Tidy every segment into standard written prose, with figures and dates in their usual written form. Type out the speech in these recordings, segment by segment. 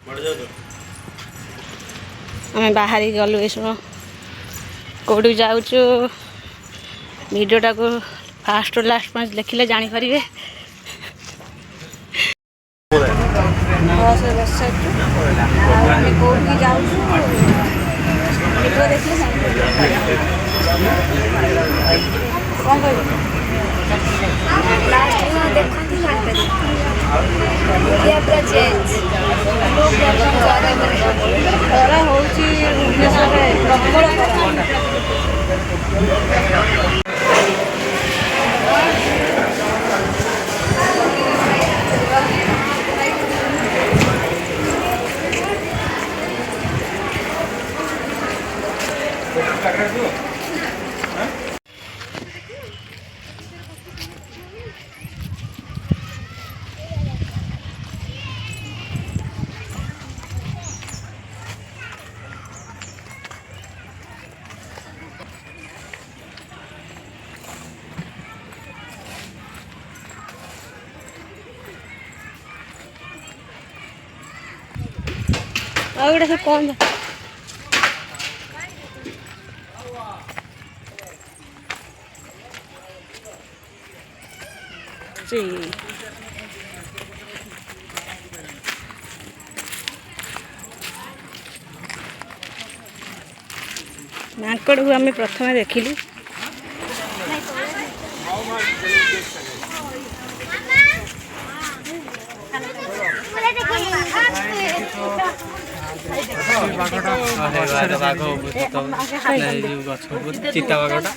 आम बाहर गलु ये सब कौट जाऊँ भिडियोटा को फास्ट लास्ट पाँच देखिले जानीपर खरा हो आउटा सब कौन माकड़ को आम प्रथम देखिलु चिता बाघटा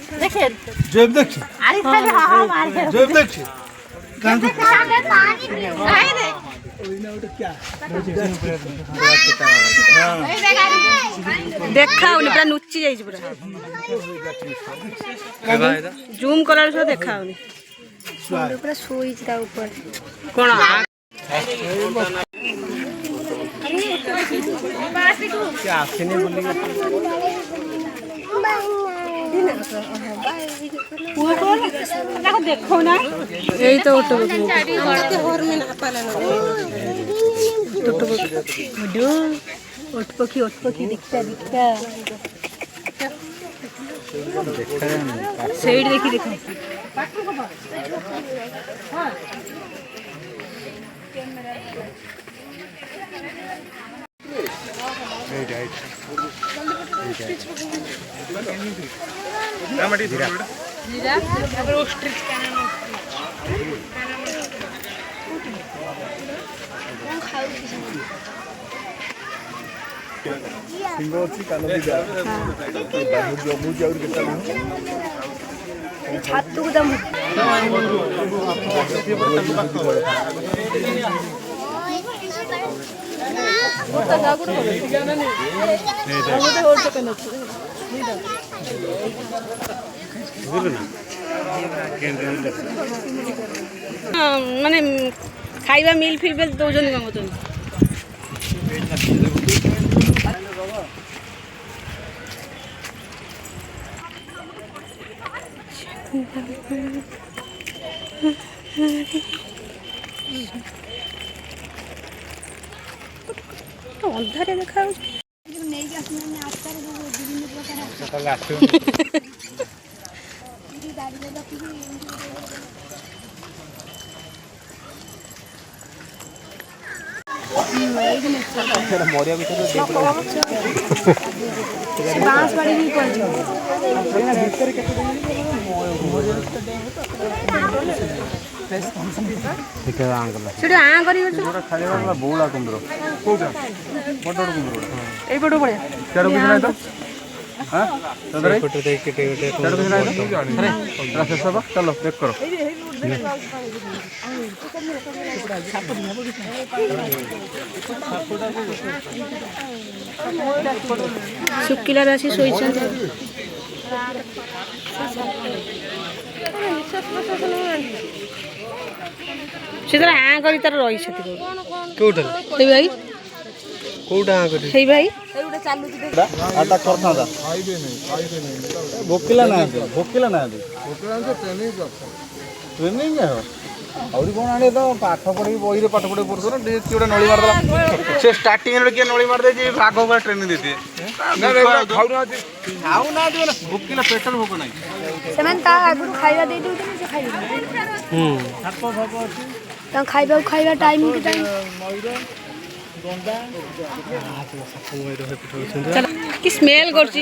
देखा पूरा नुची जाइए पूरा जूम कला देखा पूरा शोई ऊपर कौन देखो ना यही तो ऑटो पक्षी दिखता सेठ देखी देखो छातु दम माने खाइबा मिल फिल बेल दौजन कम अंधारे देखा बांस बाड़ी भी बौला कुंदर चलो चेक करो शुक्ला राशि शोई से हाँ कर रही भाई कोटा भाई भोकिला ना ट्रेनिंग ଆହୁରି କ'ଣ ଆଣିବେ ତ ପାଠ ପଢ଼ିକି ବହିରେ ପାଠ ପଢ଼ିକି ପଢ଼ୁଥିବ ନା କିଏ ଗୋଟେ ନଳି ମାରିଦେଲା ସେ ଷ୍ଟାର୍ଟିଂରେ କିଏ ନଳି ମାରିଦେଇଛି ଭାଗ ଉପରେ ଟ୍ରେନିଂ ଦେଇଥିବେ ଖାଉନାହାନ୍ତି ମାନେ ଭୋକିଲା ପେଟରେ ଭୋକ ନାହିଁ ସେମାନେ ତା ଆଗରୁ ଖାଇବା ଦେଇ ଦେଉଛନ୍ତି ସେ ଖାଇବେ ତାଙ୍କୁ ଖାଇବା ଟାଇମ୍ କି ଟାଇମ୍ କି ସ୍ମେଲ୍ କରୁଛି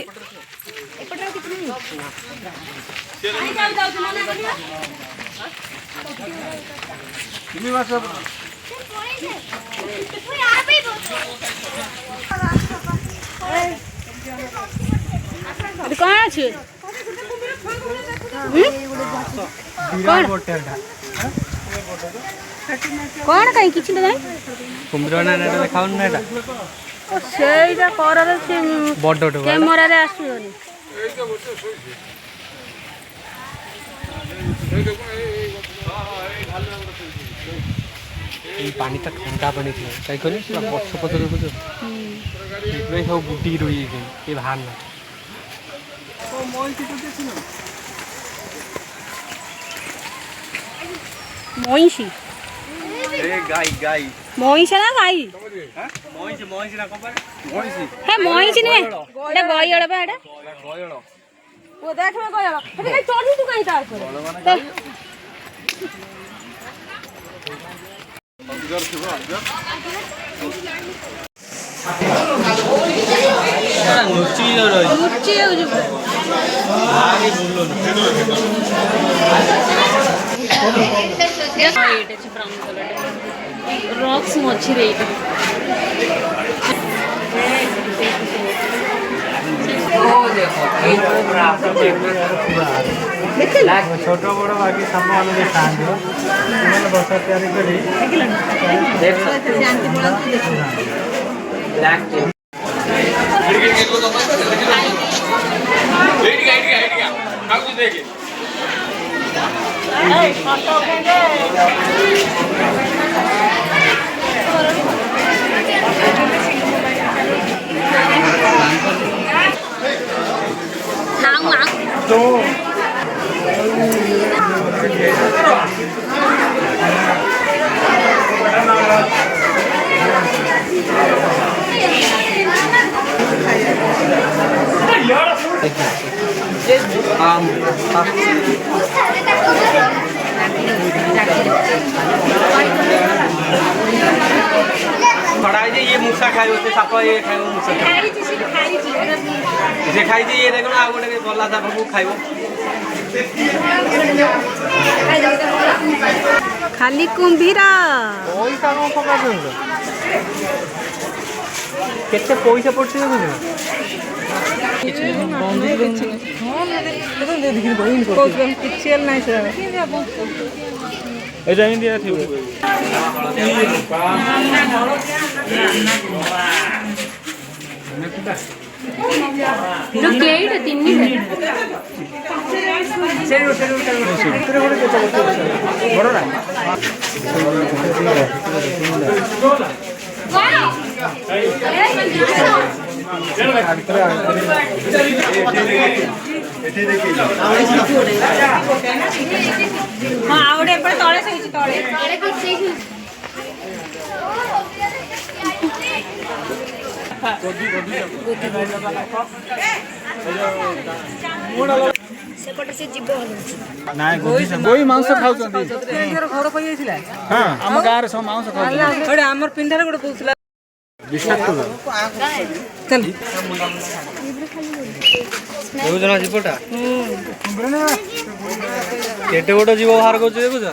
କ'ଣ ଅଛି କ'ଣ କାହିଁ କିଛି ନାହିଁ କୁମ୍ଭୀର ଦେଖାଉନି ନା ଏଇଟା ସେଇଟା କରରେ ସେ କ୍ୟାମେରାରେ ଆସୁନି ପାଣିଟା ଥଣ୍ଡା ପାଣି ଥିଲା କାହିଁ କହିଲେ ପୁରା ପଛ ପଛ ଦେଖୁଛ ସେଥିପାଇଁ ସବୁ ବୁଟିକି ରହିଯାଇଛି ଏ ବାହାର ନା ମଇଁଷି ମଇଁଷି ନା ଗାଈ ହେ ମଇଁଷି ନୁହେଁ ଏଇଟା ଗଇଳ ବା ଏଇଟା ଦେଖିବେ ଗଇଳ ଚଢିଛୁ କାହିଁ ତା ରକ୍ସ ମଝିରେ छोट बड़ बाकी सब बसा तैयारी खड़ा है ये मूसा खाए साप ये खाए मूसा जे खाई ये देख आ गोटे गला साप को खाइब खाली कुंभीरा पैसा कौन पका केते पैसा पड़छ गोई मांस खाऊ घर पाई आम गाँव सब मांस खाऊ पिंडार गोटे कौन चल जीवटा केटे गोटे जीव बाहर कर देखुच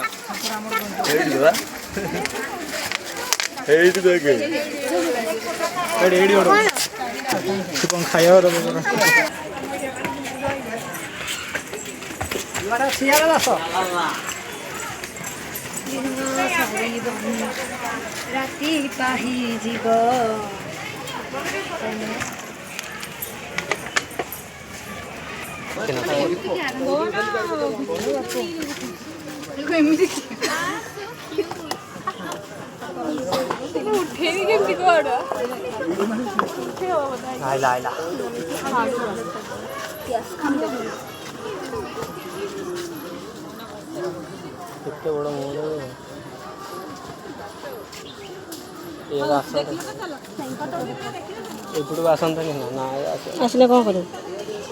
कौन खाया राति पाही जीव उठेनी केमती कोड़ा आइला आइला କେତେ ବଡ଼ ମୟୂର ଇଏ ଆସନ୍ତା ଏପଟକୁ ଆସନ୍ତାନି ନା ଆସିଲେ କ'ଣ କରିବୁ?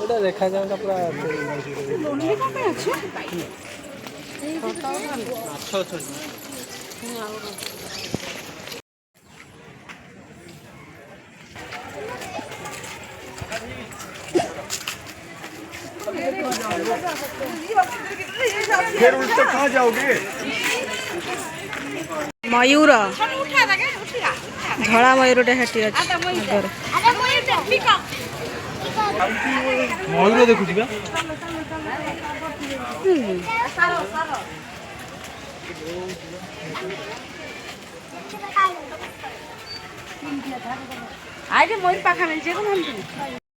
ଏଇଟା ଦେଖାଯାଆନ୍ତା ପୁରା ମାଛ ଅଛନ୍ତି। फिर उल्टे कहाँ जाओगे? ମୟୂର ଧଳା ମୟୂରଟେ ସେଠି ଅଛି ଆଗରେ। ମୟୂର ଦେଖୁଛି ବା। ଆଇରେ ମୟୂର ପାଖା ମିଳିଛି